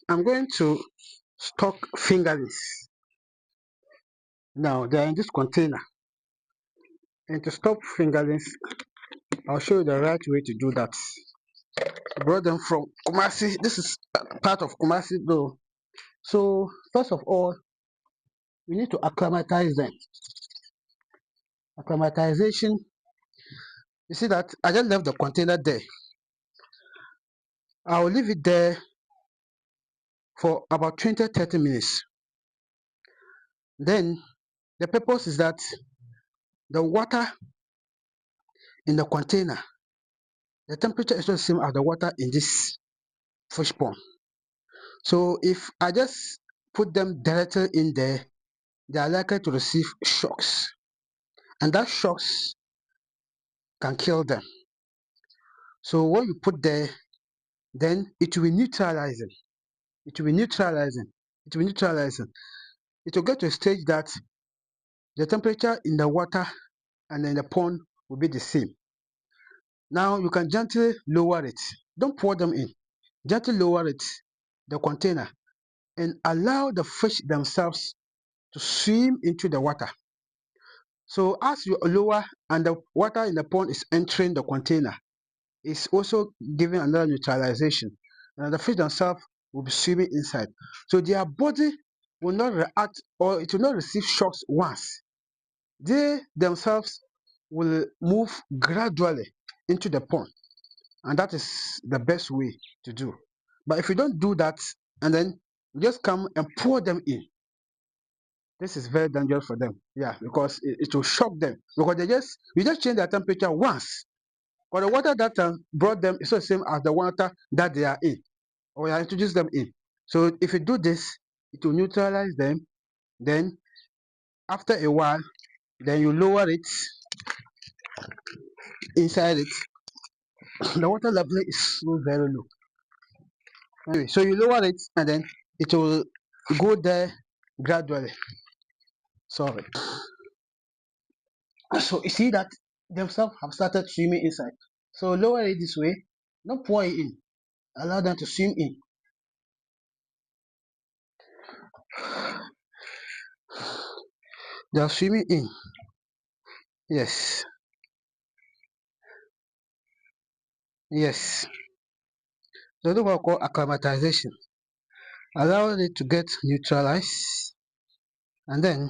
I'm going to stock fingerlings. Now they are in this container, and to stop fingerlings, I'll show you the right way to do that. I brought them from Kumasi. This is part of Kumasi though. So first of all, we need to acclimatize them. Acclimatization, you see that I just left the container there. I'll leave it there for about 20-30 minutes. Then the purpose is that the water in the container, the temperature is not the same as the water in this fish pond. So if I just put them directly in there, they are likely to receive shocks, and that shocks can kill them. So when you put there, then it will be neutralizing. It will be neutralizing. It will be neutralizing. It will get to a stage that the temperature in the water and in the pond will be the same. Now you can gently lower it. Don't pour them in. Gently lower it, the container, and allow the fish themselves to swim into the water. So as you lower and the water in the pond is entering the container, it's also giving another neutralization. And the fish themselves will be swimming inside. So their body will not react, or it will not receive shocks once. They themselves will move gradually into the pond. And that is the best way to do. But if you don't do that and then just come and pour them in, this is very dangerous for them. Yeah, because it will shock them, because you just change their temperature once. But the water that brought them is not the same as the water that they are in, or you introduce them in. So if you do this, it will neutralize them. Then after a while, then you lower it inside it. The water level is so very low. Anyway, so you lower it and then it will go there gradually. Sorry. So you see that themselves have started swimming inside. So lower it this way, not pour it in. Allow them to swim in. They are swimming in. Yes. Yes. So that's what we call acclimatization. Allow it to get neutralized, and then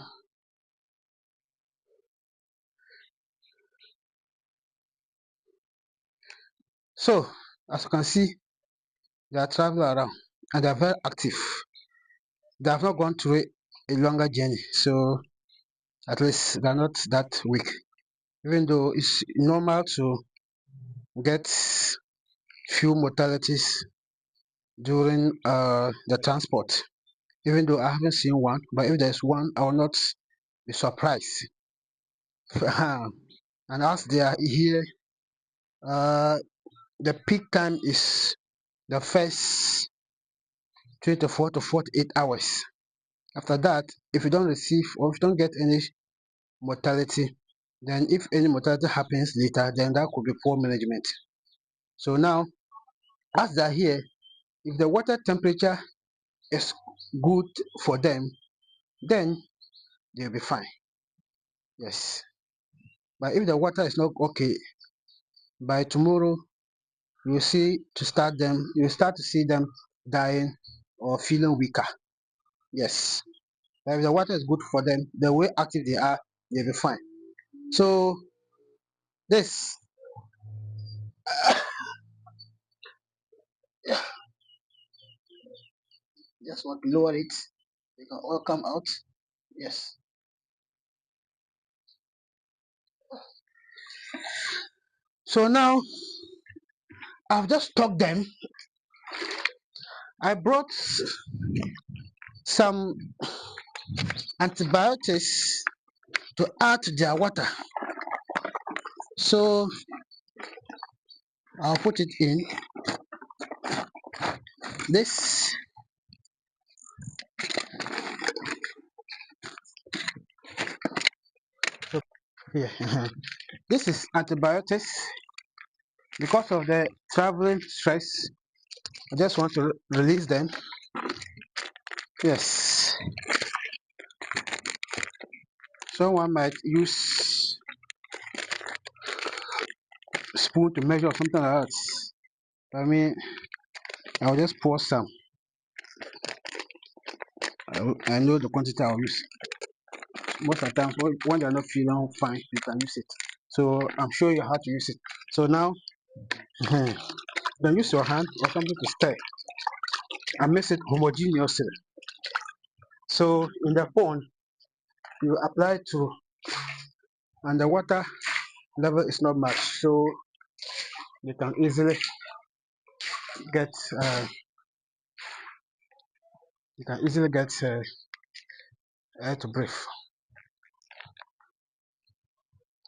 so as you can see, they are traveling around and they are very active. They have not gone through a longer journey, so at least they are not that weak. Even though it's normal to get few mortalities during the transport. Even though I haven't seen one, but if there's one, I will not be surprised. And as they are here, uh, the peak time is the first 24 to 48 hours. After that, if you don't receive or if you don't get any mortality, then if any mortality happens later, then that could be poor management. So now, as they're here, if the water temperature is good for them, then they'll be fine. Yes. But if the water is not okay, by tomorrow you start to see them dying or feeling weaker. Yes. But if the water is good for them, the way active they are, they'll be fine. So this just want to lower it. They can all come out. Yes. So now I've just stocked them. I brought some antibiotics to add to their water. So I'll put it in this. So here, this is antibiotics. Because of the traveling stress, I just want to release them. Yes, someone might use spoon to measure or something like that. I mean, I'll just pour some. I know the quantity I'll use. Most of the times, when they're not feeling fine, you can use it. So I'm showing you how to use it. So now, you can use your hand or something to stir and mix it homogeneously. So in the pond, you apply to, and the water level is not much, so you can easily get uh, air to breathe.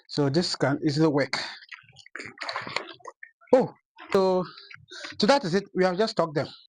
So this can easily work. Oh, so that is it. We have just talked them.